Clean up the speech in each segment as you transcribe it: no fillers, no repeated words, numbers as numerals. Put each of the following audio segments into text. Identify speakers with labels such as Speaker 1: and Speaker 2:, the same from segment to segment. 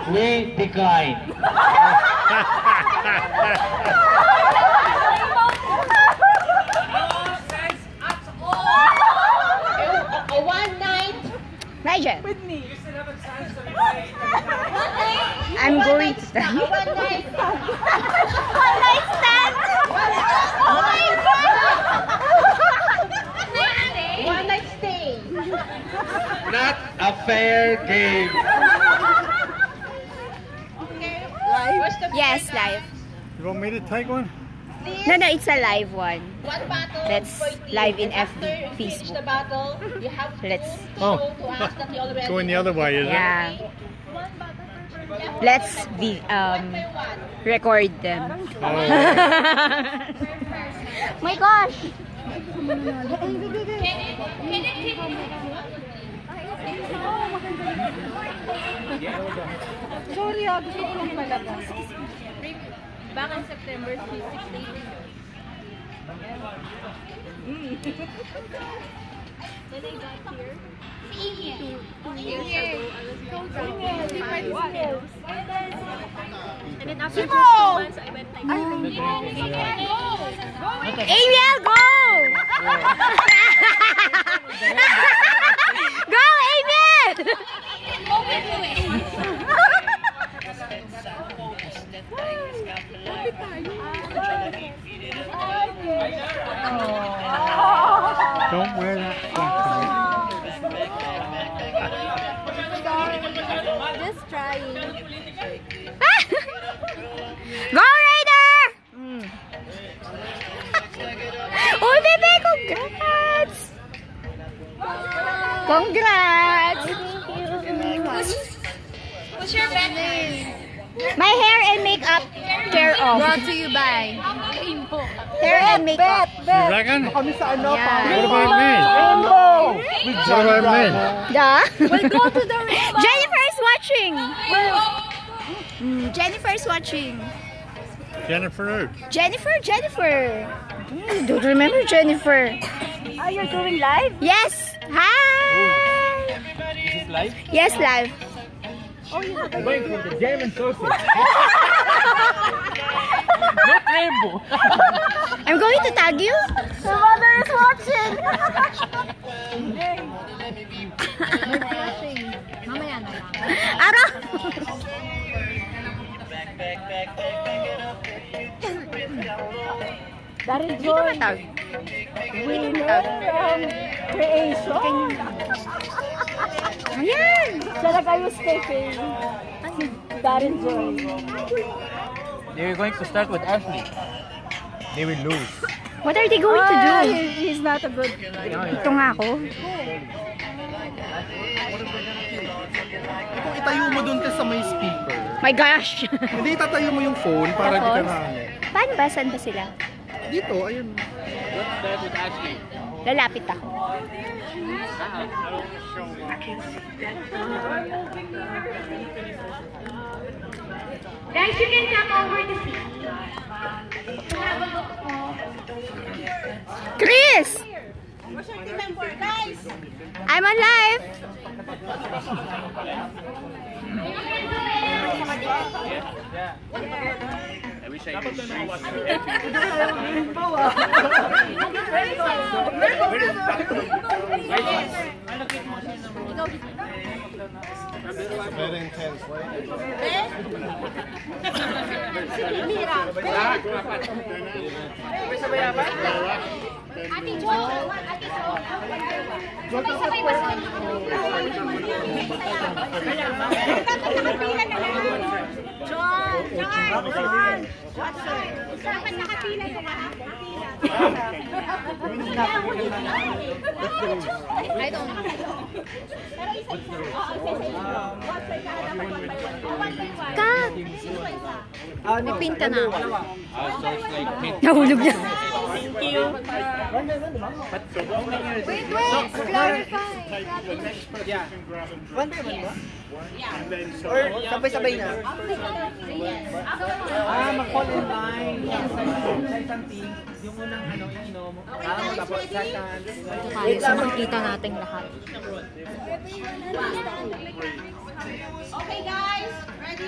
Speaker 1: We decline.
Speaker 2: One night.
Speaker 3: Nigel.
Speaker 2: With me.
Speaker 3: I'm going to tell you.
Speaker 2: One night.
Speaker 3: One night stand. Oh my God.
Speaker 2: One night stay.
Speaker 1: Not a fair game.
Speaker 3: Yes, live.
Speaker 4: You want me to take one?
Speaker 3: No, it's a live one.
Speaker 2: One battle.
Speaker 3: Let's
Speaker 2: per team.
Speaker 3: live in
Speaker 2: After
Speaker 3: FB,
Speaker 2: you finish
Speaker 3: Facebook.
Speaker 2: the battle, you have to
Speaker 3: Let's.
Speaker 2: show to us that you already
Speaker 4: Going the other way, is it?
Speaker 3: Yeah. Let's be record them.
Speaker 4: Oh.
Speaker 3: My gosh.
Speaker 2: Sorry, gusto ko lang palabas. Back in September 3, 6 days. When I got here, 2 years ago, I was and then after just 2 months, I went like,
Speaker 3: Ariel, go! Go, Ariel!
Speaker 4: Don't wear that fucking.
Speaker 2: just trying.
Speaker 3: Go, Raider! Uy, bebe, congrats! Congrats!
Speaker 2: What's your pet name?
Speaker 3: My hair and makeup care of.
Speaker 2: Brought to you by
Speaker 3: Hair and makeup.
Speaker 4: You reckon?
Speaker 3: Yeah.
Speaker 4: What about me? What about me?
Speaker 3: Yeah.
Speaker 2: We'll go to the rainbow.
Speaker 3: Jennifer is watching. Jennifer is watching.
Speaker 4: Jennifer who?
Speaker 3: Jennifer. Don't remember Jennifer.
Speaker 2: Oh, you're doing live?
Speaker 3: Yes. Hi.
Speaker 1: This is live?
Speaker 3: Yes, live.
Speaker 1: I'm going for the German sausage. Not rainbow.
Speaker 3: I'm going to tag you.
Speaker 2: Your mother is watching. Mamaya na lang.
Speaker 3: Aro.
Speaker 2: Daryl
Speaker 3: Dito
Speaker 2: Joy.
Speaker 3: matag.
Speaker 2: Winner creation.
Speaker 3: Ayan.
Speaker 2: Siya nag-ayos kay Faye. Si Daryl Joy.
Speaker 1: They're going to start with Ashley. They will lose.
Speaker 3: What are they going to do?
Speaker 2: He's not a good.
Speaker 3: Ito nga ako.
Speaker 5: Kung itayo mo dun sa may speaker,
Speaker 3: My gosh.
Speaker 5: hindi tatayo mo yung phone para di ka
Speaker 3: Tapos?
Speaker 5: na ano.
Speaker 3: Paano ba? Saan ba sila?
Speaker 5: Dito, ayun.
Speaker 1: Let's start with Ashley.
Speaker 3: Lalapit ako.
Speaker 6: Guys, you can come over to see.
Speaker 3: Chris!
Speaker 2: What's your team member, guys?
Speaker 3: I'm on live.
Speaker 1: I wish I could.
Speaker 5: Very intense, right?
Speaker 6: Ate Jo, Ate Jo. Sabay-sabay ba sa nakapila na lang. John! Dapat nakapila na lang.
Speaker 2: I don't know.
Speaker 3: Kat!
Speaker 2: May pinta na ako.
Speaker 3: Nahulog na.
Speaker 2: Wait, clarify.
Speaker 5: Or sabay-sabay na.
Speaker 7: mag-call in line sa isang team, yung unang inom, tapos second.
Speaker 3: Ito tayo sa makikita nating lahat.
Speaker 2: Okay, guys. Ready?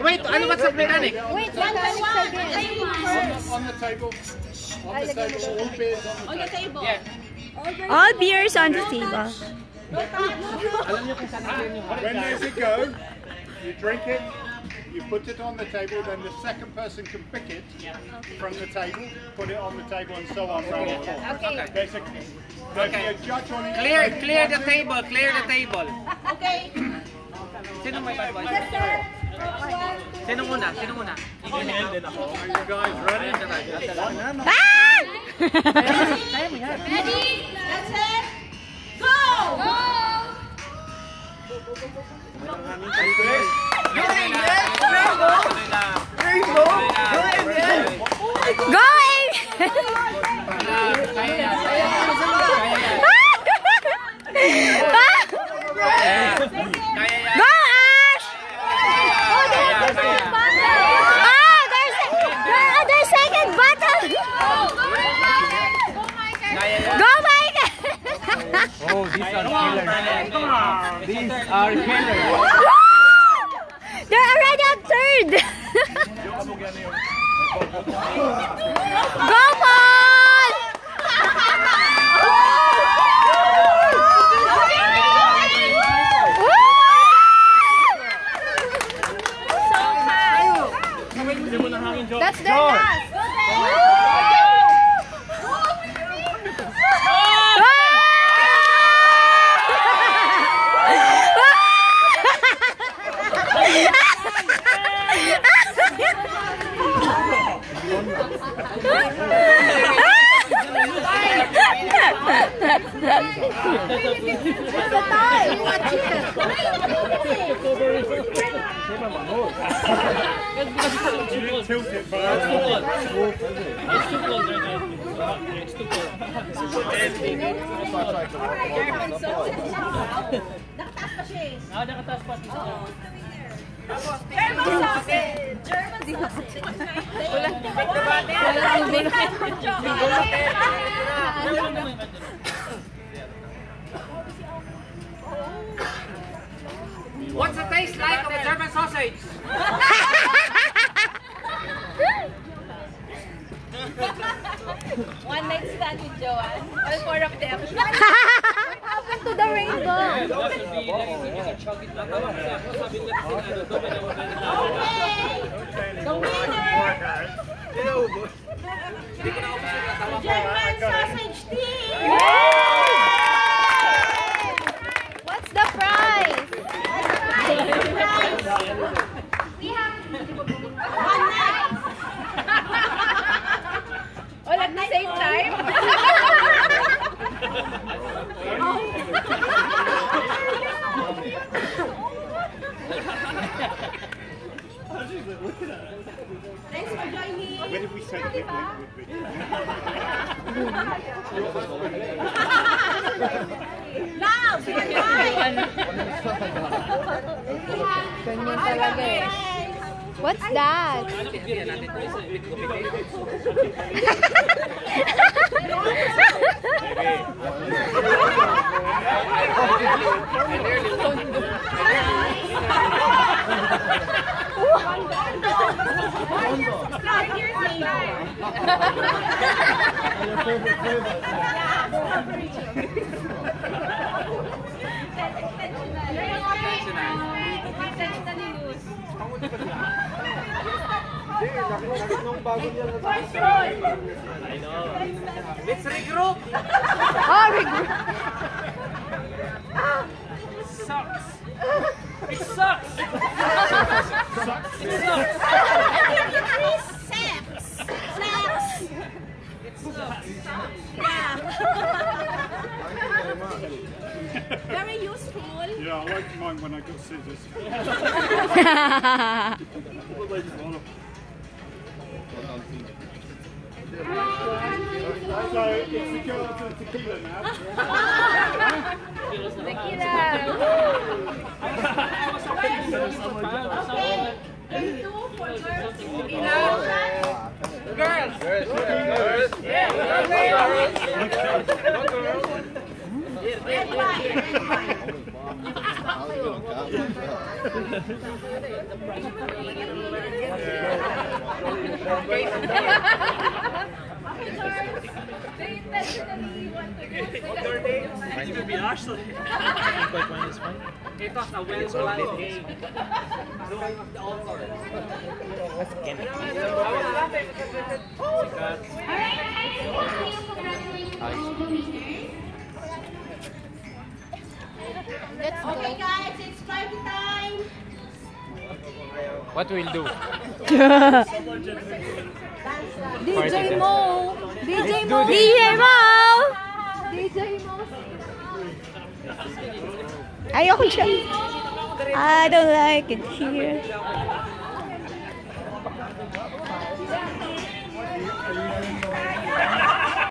Speaker 7: Wait, ano ba sa mechanic?
Speaker 2: Wait, mechanics again.
Speaker 4: On the table. On the table. All beers on the table.
Speaker 3: All beers on the table.
Speaker 7: Alam niyo kung saan nag-clear yung
Speaker 4: When there's a go, you drink it, you put it on the table, then the second person can pick it from the table, put it on the table, and so on. Round and forth.
Speaker 7: Okay.
Speaker 4: Basically, there'll be a judge on each side.
Speaker 7: Clear the table, clear the table. Okay. Sino may advice? Sino muna? Sino muna?
Speaker 4: Are you guys ready?
Speaker 3: Ah!
Speaker 2: Ready? That's it. Go! Go!
Speaker 3: Go, Go, Ash! There's second battle! Go, Mike!
Speaker 1: Oh, these are killers. These are killers.
Speaker 3: They're already on third! Go, Paul!
Speaker 2: That's their last.
Speaker 4: Tilt it, but
Speaker 7: What's the taste like of the German sausage?
Speaker 2: One night stand with Joanne. All four of them. What happened to the rainbow? The winner! German sausage team!
Speaker 3: What's the prize?
Speaker 2: We have one night. All at the same time? Thanks for joining.
Speaker 4: when did we say picnic would be?
Speaker 2: Now, second time.
Speaker 3: What's that?
Speaker 7: Let's regroup.
Speaker 3: Oh, regroup.
Speaker 7: Sucks. It sucks. It sucks.
Speaker 2: Very useful.
Speaker 4: Yeah, I like mine when I got scissors. So it's the girl to the tequila now.
Speaker 7: Girls.
Speaker 2: They intentionally want to go.
Speaker 7: Might even be Ashley. Ito sa well-planned game.
Speaker 3: Let's go.
Speaker 6: Okay guys, it's party time.
Speaker 1: What we'll do?
Speaker 3: DJ Mo. DJ Mo.
Speaker 1: do this.
Speaker 3: DJ Mo.
Speaker 2: DJ Mo.
Speaker 3: Ayoko siya. I don't like it here.